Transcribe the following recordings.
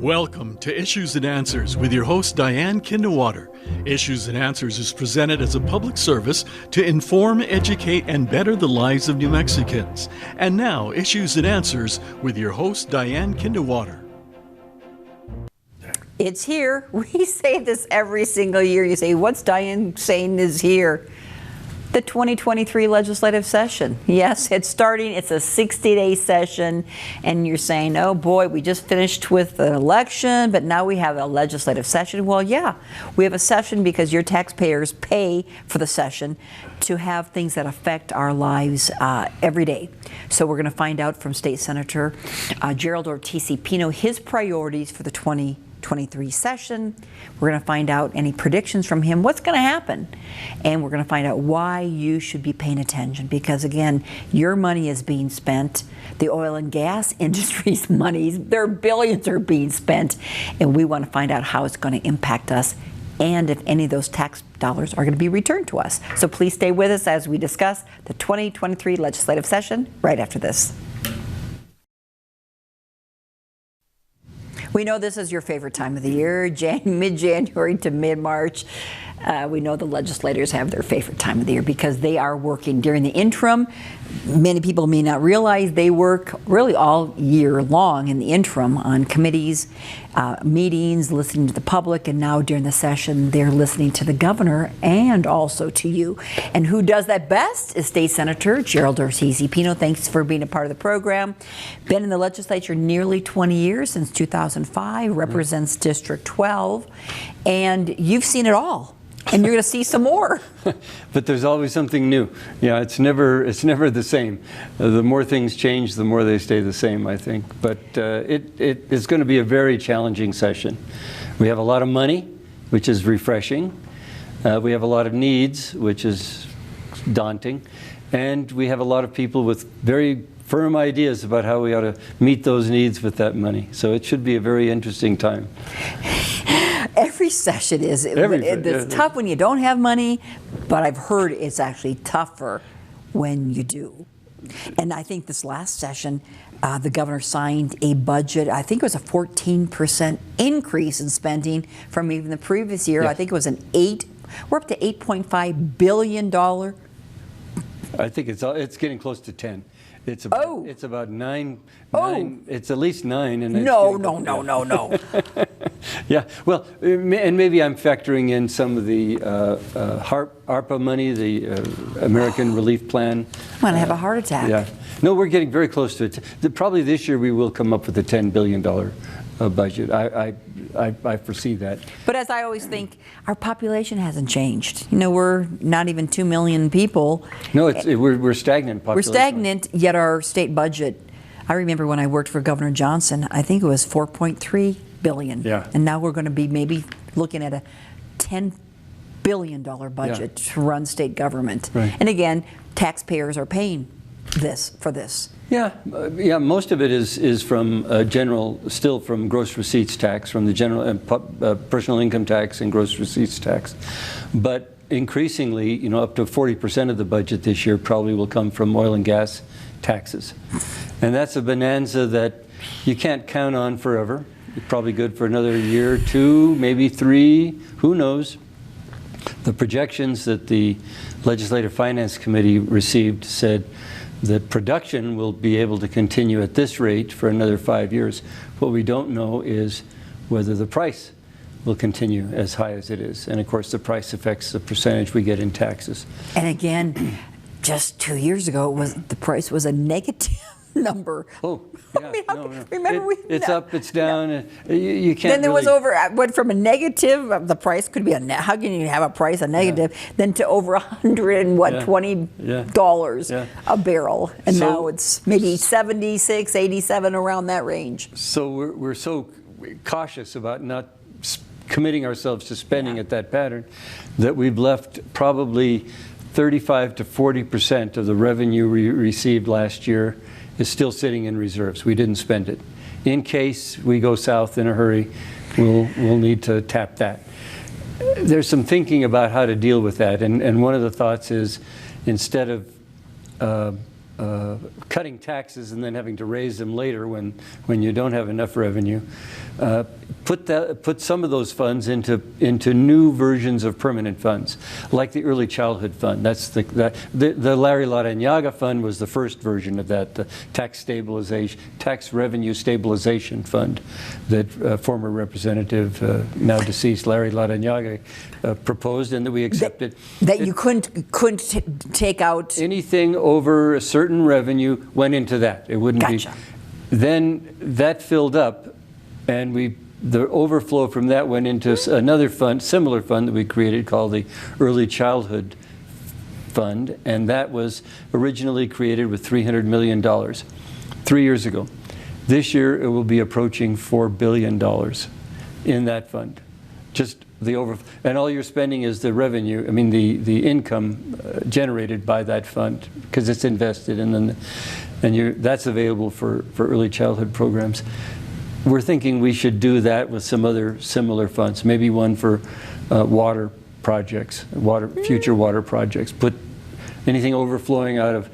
Welcome to Issues and Answers with your host, Diane Kinderwater. Issues and Answers is presented as a public service to inform, educate, and better the lives of New Mexicans. And now, Issues and Answers with your host, Diane Kinderwater. It's here. We say this every single year. You say, what's Diane saying is here? The 2023 legislative session. Yes, it's starting. It's a 60-day session, and you're saying, oh boy, we just finished with the election, but now we have a legislative session. Well, yeah, we have a session because your taxpayers pay for the session to have things that affect our lives every day. So we're going to find out from State Senator Gerald Ortiz-Pino his priorities for the 2023 session. We're going to find out any predictions from him, what's going to happen, and we're going to find out why you should be paying attention, because again, your money is being spent, the oil and gas industry's monies, their billions are being spent, and we want to find out how it's going to impact us and if any of those tax dollars are going to be returned to us. So please stay with us as we discuss the 2023 legislative session right after this. We know this is your favorite time of the year, mid-January to mid-March. We know the legislators have their favorite time of the year because they are working during the interim. Many people may not realize they work really all year long in the interim on committees, meetings, listening to the public, and now during the session they're listening to the governor and also to you. And who does that best is State Senator Gerald Ortiz-Pino. Thanks for being a part of the program. Been in the legislature nearly 20 years, since 2005, represents District 12, and you've seen it all. And you're going to see some more. But there's always something new. Yeah, it's never the same. The more things change, the more they stay the same, I think. But it's going to be a very challenging session. We have a lot of money, which is refreshing. We have a lot of needs, which is daunting. And we have a lot of people with very firm ideas about how we ought to meet those needs with that money. So it should be a very interesting time. Every session is. It's tough when you don't have money, but I've heard it's actually tougher when you do. And I think this last session, the governor signed a budget. I think it was a 14% increase in spending from even the previous year. Yes. I think it was we're up to $8.5 billion. I think it's getting close to 10. It's about nine. It's at least 9. And No. Yeah, well, and maybe I'm factoring in some of the ARPA money, the American Relief Plan. I'm going to have a heart attack. Yeah. No, we're getting very close to it. Probably this year we will come up with a $10 billion budget. I foresee that. But as I always think, our population hasn't changed. You know, we're not even 2 million people. No, we're stagnant population. We're stagnant, yet our state budget, I remember when I worked for Governor Johnson, I think it was $4.3 billion. Yeah. And now we're going to be maybe looking at a $10 billion budget to run state government. Right. And again, taxpayers are paying for this. Yeah, most of it is from still from gross receipts tax, from the general personal income tax and gross receipts tax. But increasingly, up to 40% of the budget this year probably will come from oil and gas taxes. And that's a bonanza that you can't count on forever. It's probably good for another year or 2, maybe 3, who knows. The projections that the Legislative Finance Committee received said that production will be able to continue at this rate for another 5 years. What we don't know is whether the price will continue as high as it is. And of course, the price affects the percentage we get in taxes. And again, just 2 years ago, the price was a negative number. Oh, yeah. Remember it's up, it's down. You can't. Then there was went from a negative. The price could be how can you have a price a negative? Then to over $120 a barrel, and now it's maybe 76, 87 around that range. So we're so cautious about not committing ourselves to spending at that pattern that we've left probably 35 to 40% of the revenue we received last year is still sitting in reserves. We didn't spend it. In case we go south in a hurry, we'll need to tap that. There's some thinking about how to deal with that, and one of the thoughts is, instead of cutting taxes and then having to raise them later when you don't have enough revenue. Put some of those funds into new versions of permanent funds, like the Early Childhood Fund. That's the Larry Larrañaga Fund was the first version of that, the tax revenue stabilization fund that former Representative, now deceased Larry Larrañaga proposed, and that we accepted. That you couldn't take out Anything over a certain revenue went into that. It wouldn't Gotcha. be. Then that filled up, and the overflow from that went into another fund, similar fund that we created called the Early Childhood Fund, and that was originally created with $300 million 3 years ago. This year it will be approaching $4 billion in that fund. Just the and all you're spending is the revenue, the income generated by that fund, because it's invested, and that's available for early childhood programs. We're thinking we should do that with some other similar funds, maybe one for water projects, future water projects. Put anything overflowing out of,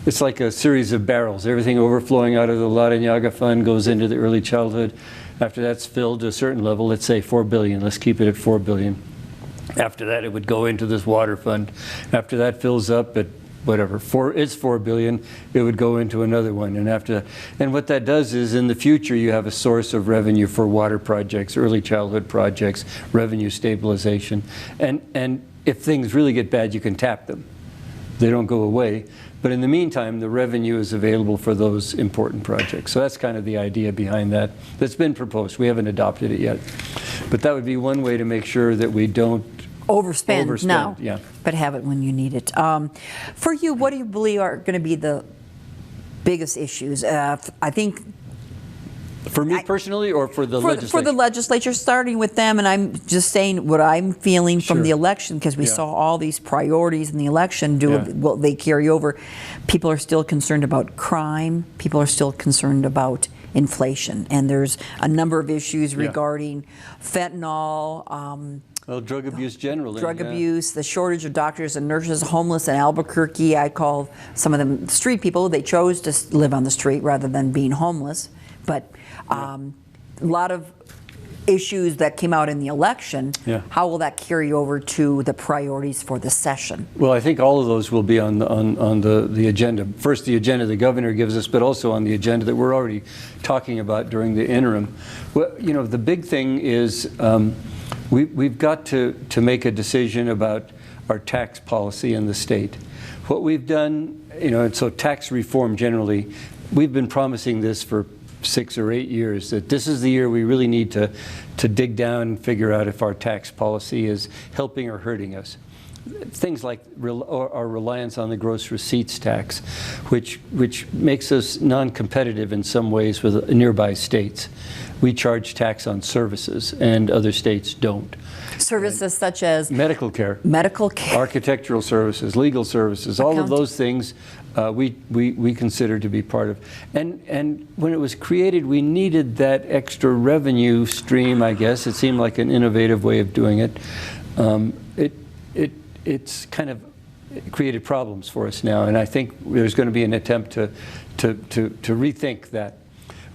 it's like a series of barrels. Everything overflowing out of the Larrañaga Fund goes into the early childhood. After that's filled to a certain level, let's say $4 billion. Let's keep it at $4 billion. After that, it would go into this water fund. After that fills up at whatever, it's $4 billion, it would go into another one. And after that, and what that does is in the future, you have a source of revenue for water projects, early childhood projects, revenue stabilization. And if things really get bad, you can tap them. They don't go away. But in the meantime, the revenue is available for those important projects. So that's kind of the idea behind that. That's been proposed. We haven't adopted it yet. But that would be one way to make sure that we don't overspend now, yeah. but have it when you need it. For you, what do you believe are going to be the biggest issues? I think for me personally, or for the legislature? For the legislature, starting with them, and I'm just saying what I'm feeling from Sure. the election, because we Yeah. saw all these priorities in the election. Yeah. Will they carry over? People are still concerned about crime. People are still concerned about inflation, and there's a number of issues Yeah. regarding fentanyl. Well, drug abuse generally. Drug yeah. abuse, the shortage of doctors and nurses, homeless in Albuquerque. I call some of them street people. They chose to live on the street rather than being homeless. But a lot of issues that came out in the election. Yeah. How will that carry over to the priorities for the session? Well, I think all of those will be on the agenda. First, the agenda the governor gives us, but also on the agenda that we're already talking about during the interim. Well, the big thing is we've got to make a decision about our tax policy in the state. What we've done, and so tax reform generally, we've been promising this for 6 or 8 years, that this is the year we really need to dig down and figure out if our tax policy is helping or hurting us. Things like our reliance on the gross receipts tax, which makes us non-competitive in some ways with nearby states. We charge tax on services, and other states don't. Services such as Medical care, architectural services, legal services, all of those things we consider to be part of. And when it was created, we needed that extra revenue stream, I guess. It seemed like an innovative way of doing it. It's kind of created problems for us now, and I think there's going to be an attempt to rethink that.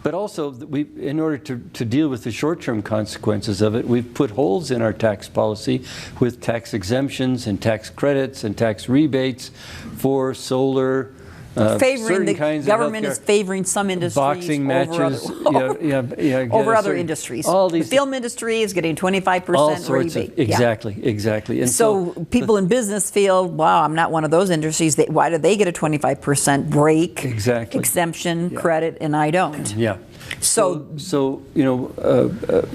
But also, in order to deal with the short-term consequences of it, we've put holes in our tax policy with tax exemptions and tax credits and tax rebates for solar, certain kinds of government healthcare. is favoring some industries Boxing matches, over other industries. All these, the film industry is getting 25% all sorts rebate. of, exactly. And so people in business feel, wow, I'm not one of those industries. Why do they get a 25% break, exemption, credit, and I don't? Yeah. So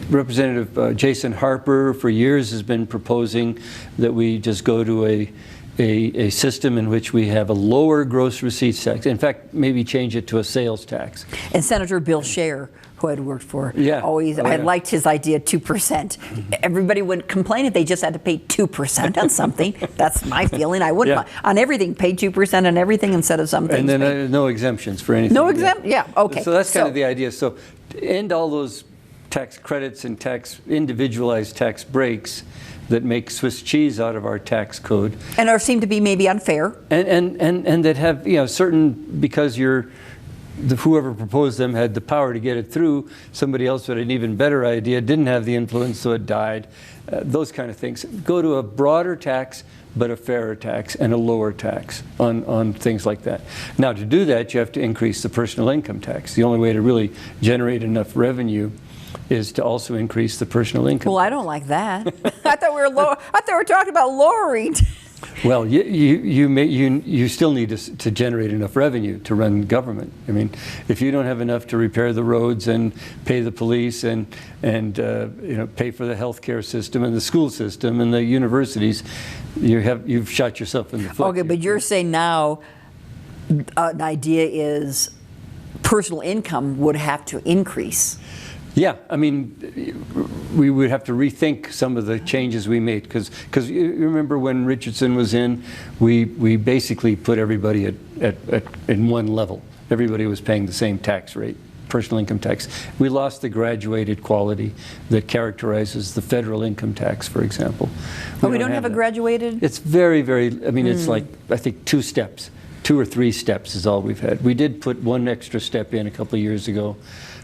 Representative Jason Harper for years has been proposing that we just go to a system in which we have a lower gross receipts tax. In fact, maybe change it to a sales tax. And Senator Bill Scher, who I'd worked for, I liked his idea, 2%. Everybody would complain if they just had to pay 2% on something. That's my feeling. I wouldn't on everything pay 2% on everything instead of some things. And then no exemptions for anything. No exemption. Okay. So that's kind of the idea. So to end all those tax credits and individualized tax breaks, that make Swiss cheese out of our tax code. And or seem to be maybe unfair. And that have, you know, certain, because whoever proposed them had the power to get it through, somebody else with an even better idea didn't have the influence, so it died. Those kind of things. Go to a broader tax, but a fairer tax and a lower tax on things like that. Now, to do that, you have to increase the personal income tax. The only way to really generate enough revenue is to also increase the personal income. Well, I don't like that. I thought we were talking about lowering. Well, you still need to generate enough revenue to run government. I mean, if you don't have enough to repair the roads and pay the police and you know, pay for the healthcare system and the school system and the universities, you've shot yourself in the foot. Okay, but you're saying now an idea is personal income would have to increase. Yeah, I mean, we would have to rethink some of the changes we made, because you remember when Richardson was in, we basically put everybody in one level. Everybody was paying the same tax rate, personal income tax. We lost the graduated quality that characterizes the federal income tax, for example. We don't have a graduated? It's very, I mean, it's like, I think 2 steps. 2 or 3 steps is all we've had. We did put 1 extra step in a couple of years ago.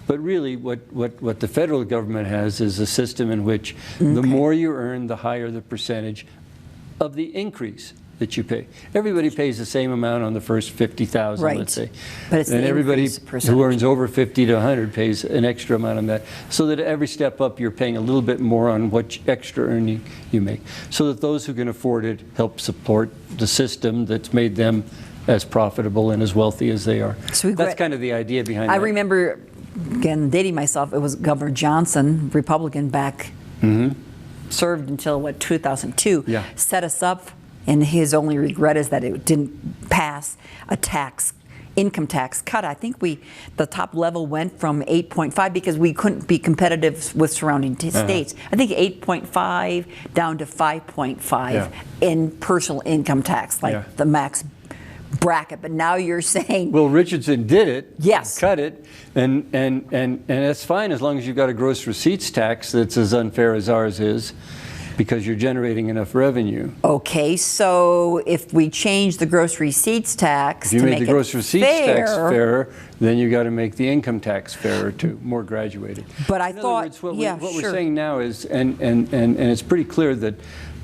But really, what the federal government has is a system in which the more you earn, the higher the percentage of the increase that you pay. Everybody pays the same amount on the first 50,000, right. Let's say. But it's and the everybody percentage who earns over 50 to 100 pays an extra amount on that. So that every step up, you're paying a little bit more on what extra earning you make. So that those who can afford it help support the system that's made them as profitable and as wealthy as they are. So that's kind of the idea behind that. I remember, again, dating myself, it was Governor Johnson, Republican back, served until, 2002, set us up, and his only regret is that it didn't pass a income tax cut. I think the top level went from 8.5 because we couldn't be competitive with surrounding states. I think 8.5 down to 5.5 in personal income tax, like the max bracket. But now you're saying, well, Richardson did it, yes, cut it, and that's fine as long as you've got a gross receipts tax that's as unfair as ours is, because you're generating enough revenue. Okay, so if we change the gross receipts tax, if you make the gross receipts tax fairer, then you got to make the income tax fairer too, more graduated. But I In thought, other words, what we're saying now is, and it's pretty clear that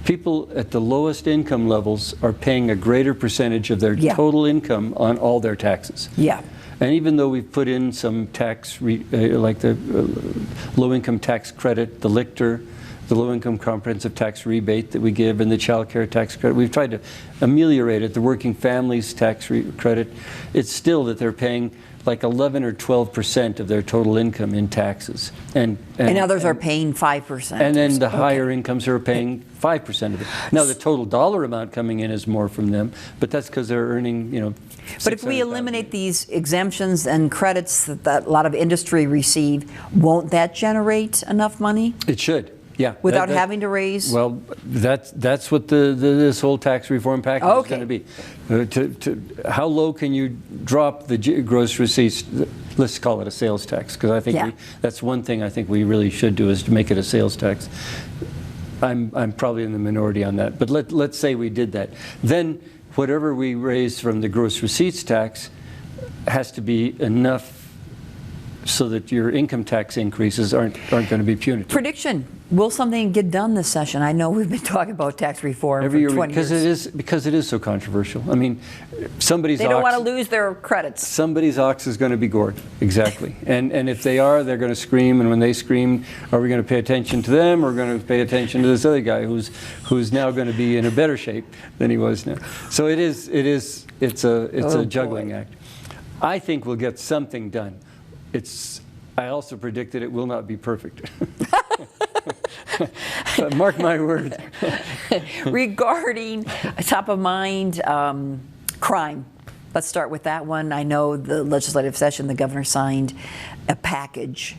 people at the lowest income levels are paying a greater percentage of their total income on all their taxes. Yeah. And even though we've put in some tax, like the low-income tax credit, the LICTR, the low-income comprehensive tax rebate that we give, and the child care tax credit, we've tried to ameliorate it. The working families tax credit, it's still that they're paying like 11 or 12% of their total income in taxes. And others are paying 5%. And then the higher incomes are paying 5% of it. Now the total dollar amount coming in is more from them, but that's because they're earning, But if we eliminate these exemptions and credits that a lot of industry receive, won't that generate enough money? It should. Yeah, without having to raise. Well, that's what this whole tax reform package is going to be. How low can you drop the gross receipts? Let's call it a sales tax, because I think that's one thing I think we really should do, is to make it a sales tax. I'm probably in the minority on that, but let's say we did that. Then whatever we raise from the gross receipts tax has to be enough so that your income tax increases aren't going to be punitive. Prediction: will something get done this session? I know we've been talking about tax reform every for year 20 years. Because it is so controversial. I mean, they don't want to lose their credits. Somebody's ox is going to be gored. Exactly. and if they are, they're going to scream. And when they scream, are we going to pay attention to them, or are we going to pay attention to this other guy who's now going to be in a better shape than he was now? So it's a juggling act. I think we'll get something done. I also predict that it will not be perfect. Mark my word. Regarding top of mind crime, let's start with that one. I know the legislative session, the governor signed a package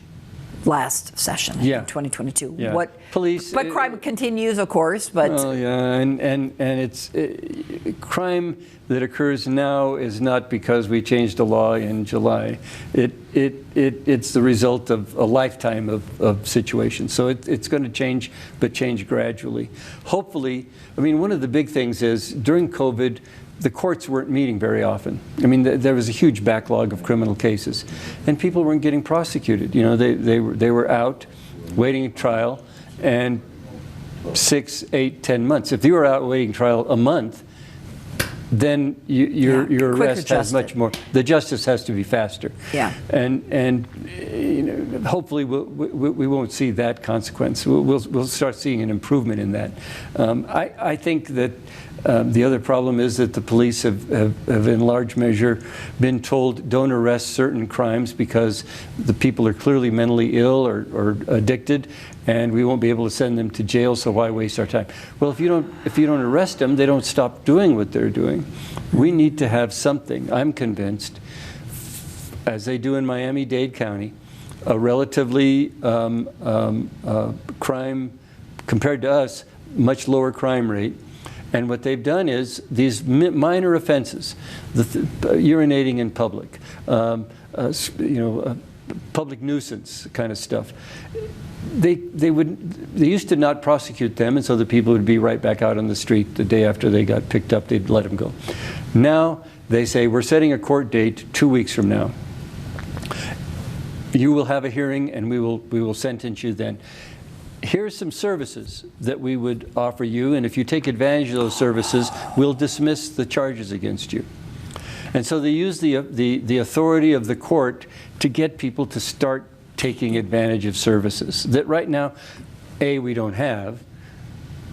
last session Yeah. in 2022. Yeah. What Police, but crime continues, of course, but Oh yeah, and it's crime that occurs now is not because we changed the law in July. It's the result of a lifetime of situations. So it's going to change, but change gradually. Hopefully, I mean, one of the big things is during COVID, the courts weren't meeting very often. I mean, there was a huge backlog of criminal cases, and people weren't getting prosecuted. You know, they were out waiting trial, and 6, 8, 10 months. If you were out waiting trial a month, then your arrest has much more. The justice has to be faster. Yeah. And you know, hopefully we won't see that consequence. We'll start seeing an improvement in that. I think that the other problem is that the police have in large measure been told don't arrest certain crimes because the people are clearly mentally ill or addicted, and we won't be able to send them to jail, so why waste our time? Well, if you don't arrest them, they don't stop doing what they're doing. We need to have something, I'm convinced, as they do in Miami-Dade County, a relatively crime, compared to us, much lower crime rate. And what they've done is these minor offenses, urinating in public, public nuisance kind of stuff. They used to not prosecute them, and so the people would be right back out on the street the day after they got picked up. They'd let them go. Now they say, we're setting a court date 2 weeks from now. You will have a hearing, and we will sentence you then. Here's some services that we would offer you, and if you take advantage of those services, we'll dismiss the charges against you. And so they use the authority of the court to get people to start taking advantage of services that right now, A, we don't have.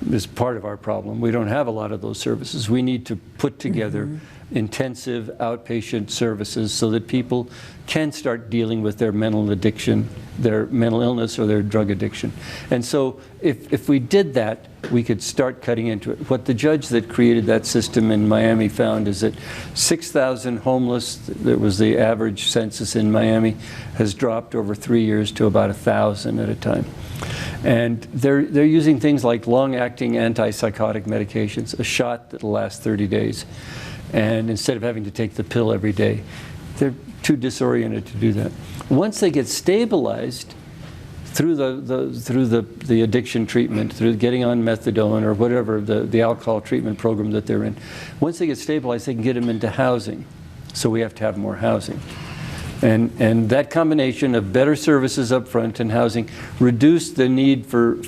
This is part of our problem. We don't have a lot of those services. We need to put together intensive outpatient services so that people can start dealing with their mental addiction, their mental illness, or their drug addiction. And so if we did that, we could start cutting into it. What the judge that created that system in Miami found is that 6,000 homeless, that was the average census in Miami, has dropped over 3 years to about 1,000 at a time. And they're using things like long-acting antipsychotic medications, a shot that'll last 30 days. And instead of having to take the pill every day, they're too disoriented to do that. Once they get stabilized through the addiction treatment, through getting on methadone or whatever the alcohol treatment program that they're in, once they get stabilized, they can get them into housing. So we have to have more housing. And that combination of better services up front and housing reduced the need for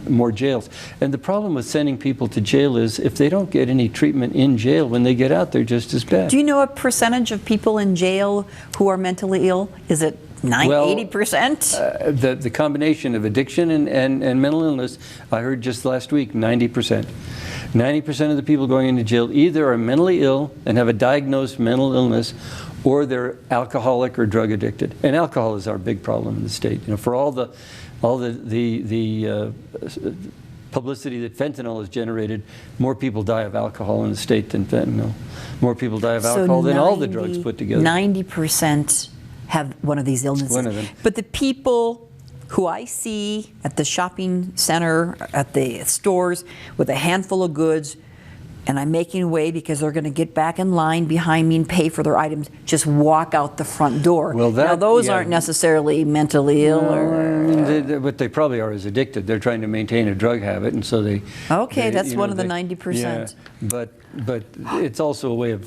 more jails. And the problem with sending people to jail is if they don't get any treatment in jail, when they get out, they're just as bad. Do you know a percentage of people in jail who are mentally ill? Is it 80%? The combination of addiction and mental illness, I heard just last week, 90%. 90% of the people going into jail either are mentally ill and have a diagnosed mental illness, or they're alcoholic or drug addicted. And alcohol is our big problem in the state. You know, for all the publicity that fentanyl has generated, more people die of alcohol in the state than fentanyl. More people die of alcohol than all the drugs put together. 90% have one of these illnesses. One of them. But the people who I see at the shopping center, at the stores, with a handful of goods, and I'm making way because they're going to get back in line behind me and pay for their items, just walk out the front door. Well, now, those aren't necessarily mentally ill. What they probably are is addicted. They're trying to maintain a drug habit, and so they... Okay, that's one of the 90%. Yeah, but it's also a way of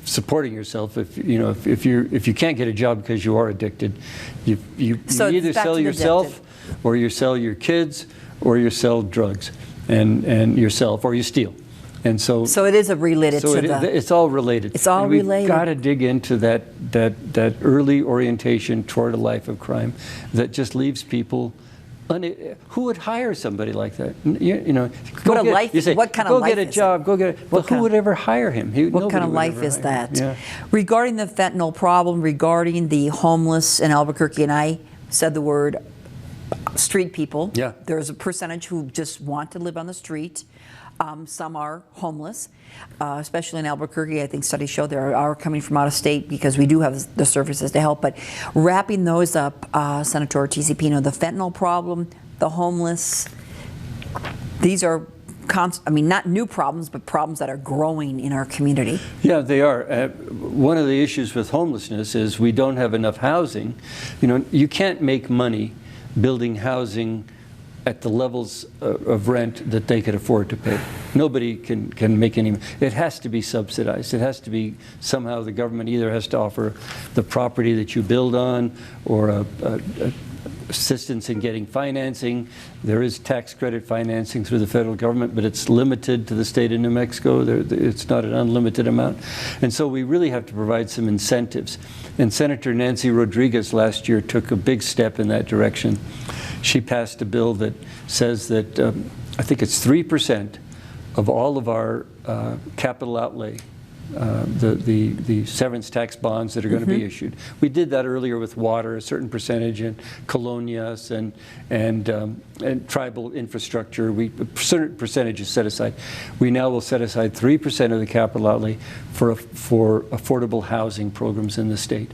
supporting yourself. If you can't get a job because you are addicted, you either sell yourself, or you sell your kids, or you sell drugs, and yourself, or you steal. And so it is related to that. It's all related. It's all related. We've got to dig into that early orientation toward a life of crime that just leaves people. Who would hire somebody like that? You know, what kind of life? Go get a job. Go get it. Well, who would ever hire him? What kind of life is that? Yeah. Regarding the fentanyl problem, regarding the homeless in Albuquerque, and I said the word street people. Yeah. There's a percentage who just want to live on the street. Some are homeless, especially in Albuquerque. I think studies show there are coming from out of state because we do have the services to help. But wrapping those up, Senator Ortiz y Pino, the fentanyl problem, the homeless, these are not new problems, but problems that are growing in our community. Yeah, they are. One of the issues with homelessness is we don't have enough housing. You can't make money building housing at the levels of rent that they could afford to pay. Nobody can make any. It has to be subsidized. It has to be somehow the government either has to offer the property that you build on or assistance in getting financing. There is tax credit financing through the federal government, but it's limited to the state of New Mexico. It's not an unlimited amount. And so we really have to provide some incentives. And Senator Nancy Rodriguez last year took a big step in that direction. She passed a bill that says that I think it's 3% of all of our capital outlay, the severance tax bonds that are going to be issued. We did that earlier with water, a certain percentage in colonias and tribal infrastructure. A certain percentage is set aside. We now will set aside 3% of the capital outlay for affordable housing programs in the state.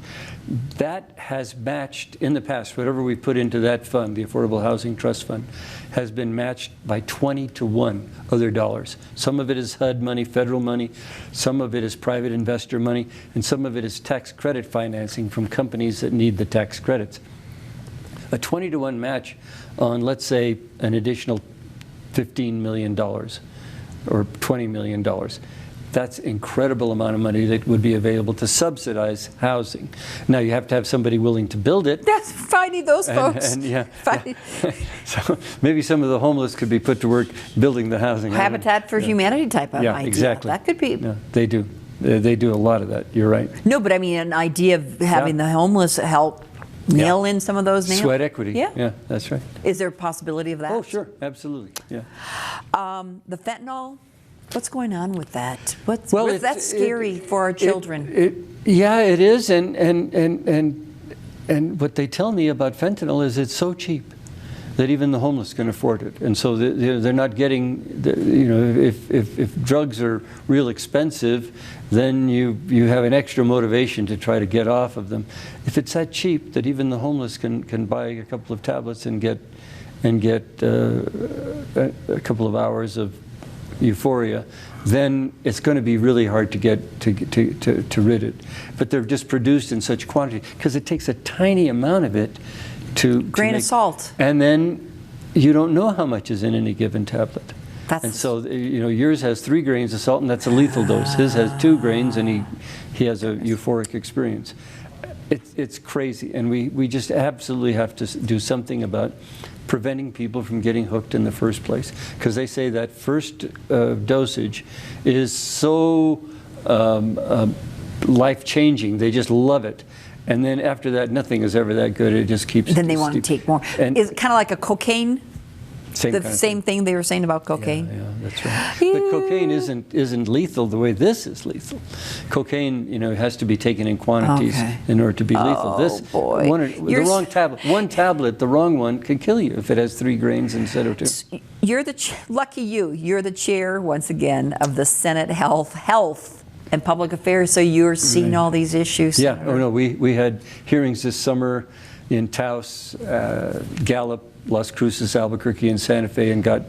That has matched, in the past, whatever we put into that fund, the Affordable Housing Trust Fund, has been matched by 20 to 1 other dollars. Some of it is HUD money, federal money, some of it is private investor money, and some of it is tax credit financing from companies that need the tax credits. A 20 to 1 match on, let's say, an additional $15 million or $20 million. That's an incredible amount of money that would be available to subsidize housing. Now, you have to have somebody willing to build it. That's finding those folks. Yeah. So maybe some of the homeless could be put to work building the housing. Habitat for Humanity type of idea. Exactly. That could be. Yeah, they do. They do a lot of that. You're right. No, but I mean, an idea of having the homeless help nail in some of those nails. Sweat equity. Yeah. Yeah, that's right. Is there a possibility of that? Oh, sure. Absolutely. Yeah. The fentanyl. What's going on with that? That's scary for our children. Yeah, it is, and what they tell me about fentanyl is it's so cheap that even the homeless can afford it, and so they're not getting. If drugs are real expensive, then you have an extra motivation to try to get off of them. If it's that cheap that even the homeless can buy a couple of tablets and get a couple of hours of euphoria, then it's going to be really hard to get to rid it. But they're just produced in such quantity because it takes a tiny amount of it to grain of salt, and then you don't know how much is in any given tablet. And so yours has 3 grains of salt, and that's a lethal dose. His has 2 grains, and he has a euphoric experience. It's crazy, and we just absolutely have to do something about preventing people from getting hooked in the first place, because they say that first dosage is so life-changing. They just love it, and then after that, nothing is ever that good. It just keeps. Then they want to take more. Is it kind of like a cocaine? Same thing they were saying about cocaine. Yeah, that's right. But cocaine isn't lethal the way this is lethal. Cocaine, has to be taken in quantities in order to be lethal. Oh, boy. The wrong tablet. One tablet, the wrong one, can kill you if it has 3 grains instead of 2. You're lucky you. You're the chair once again of the Senate Health and Public Affairs. So you're seeing all these issues. Yeah. Oh no, we had hearings this summer in Taos, Gallup, Las Cruces, Albuquerque, and Santa Fe, and got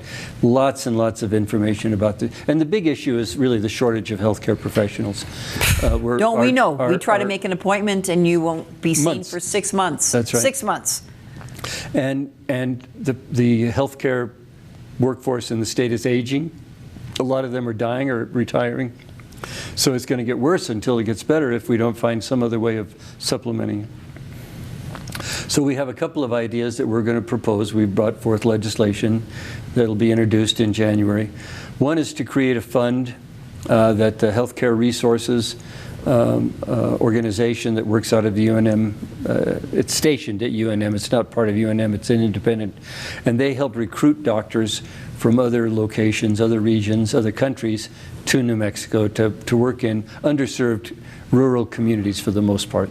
lots and lots of information about this. And the big issue is really the shortage of healthcare professionals. Don't we know? We try to make an appointment, and you won't be seen for 6 months. That's right. 6 months. And the healthcare workforce in the state is aging. A lot of them are dying or retiring. So it's going to get worse until it gets better if we don't find some other way of supplementing it. So we have a couple of ideas that we're going to propose. We brought forth legislation that will be introduced in January. One is to create a fund that the Healthcare Resources organization that works out of the UNM, it's stationed at UNM, it's not part of UNM, it's an independent, and they help recruit doctors from other locations, other regions, other countries to New Mexico to work in underserved rural communities for the most part.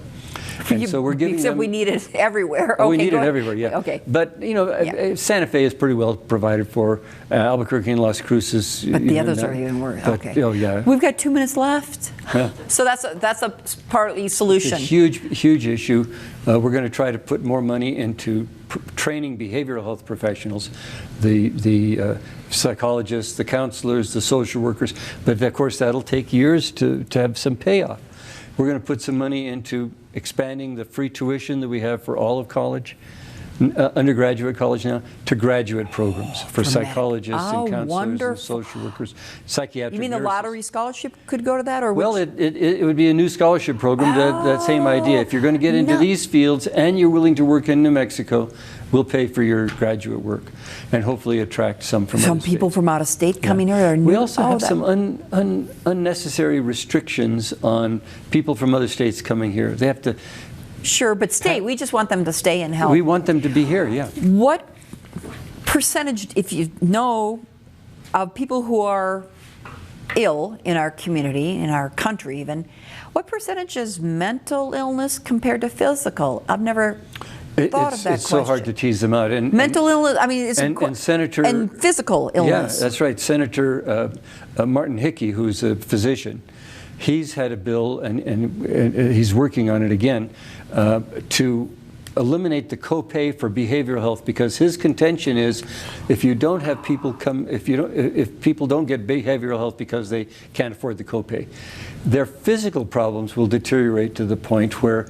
And so we're giving Except them, we need it everywhere. we Okay, need go it ahead. everywhere, yeah. Okay. But, Yeah. Santa Fe is pretty well provided for. Albuquerque and Las Cruces. But the others are even worse. But, Okay. Oh, yeah. We've got 2 minutes left. Yeah. So that's a partly It's solution. a huge issue. We're going to try to put more money into training behavioral health professionals, the psychologists, the counselors, the social workers. But of course, that'll take years to have some payoff. We're going to put some money into expanding the free tuition that we have for all of college, undergraduate college now, to graduate programs for psychologists and counselors wonderful. and social workers, psychiatric You mean the nurses. lottery scholarship could go to that, or Well, which? it would be a new scholarship program, that same idea. If you're going to get into No. these fields and you're willing to work in New Mexico, we'll pay for your graduate work and hopefully attract some from Some other people states. from out of state coming here are new. We also have that- some unnecessary restrictions on people from other states coming here. They have to. Sure, but stay. We just want them to stay and help. We want them to be here, yeah. What percentage, if you know, of people who are ill in our community, in our country even, what percentage is mental illness compared to physical? I've never thought of that It's question. so hard to tease them out. And Mental illness, I mean, it's and Senator and physical illness. Yeah, that's right. Senator Martin Hickey, who's a physician, he's had a bill, and he's working on it again, to eliminate the copay for behavioral health, because his contention is if you don't have people come, if people don't get behavioral health because they can't afford the copay, their physical problems will deteriorate to the point where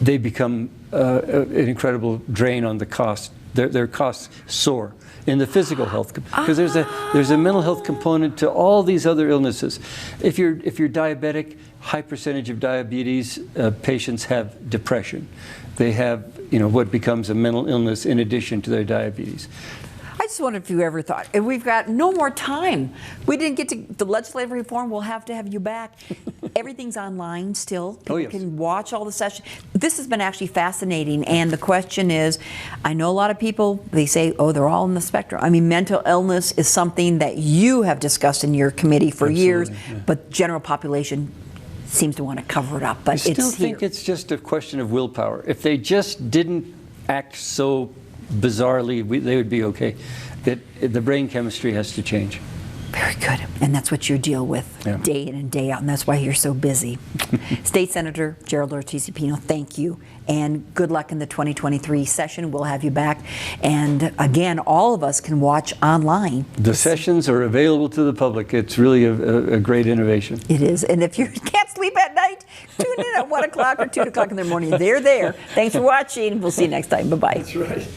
they become an incredible drain on the cost. Their costs soar in the physical health, because there's a mental health component to all these other illnesses. If you're diabetic, high percentage of diabetes patients have depression. They have what becomes a mental illness in addition to their diabetes. I just wondered if you ever thought, and we've got no more time. We didn't get to the legislative reform. We'll have to have you back. Everything's online still. People yes. can watch all the sessions. This has been actually fascinating. And the question is, I know a lot of people, they say, oh, they're all in the spectrum. I mean, mental illness is something that you have discussed in your committee for years, yeah. but general population seems to want to cover it up. But I still it's think here. it's just a question of willpower. If they just didn't act so bizarrely, they would be okay. The brain chemistry has to change. Very good. And that's what you deal with day in and day out, and that's why you're so busy. State Senator Gerald Ortiz Pino, thank you. And good luck in the 2023 session. We'll have you back. And again, all of us can watch online. The sessions are available to the public. It's really a great innovation. It is. And if you can't sleep at night, tune in at 1 o'clock or 2 o'clock in the morning. They're there. Thanks for watching. We'll see you next time. Bye-bye. That's right.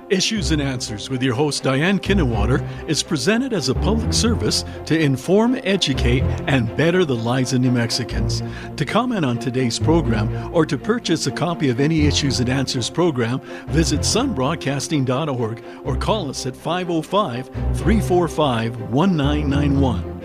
Issues and Answers with your host Diane Kinnewater is presented as a public service to inform, educate, and better the lives of New Mexicans. To comment on today's program or to purchase a copy of any Issues and Answers program, visit sunbroadcasting.org or call us at 505-345-1991.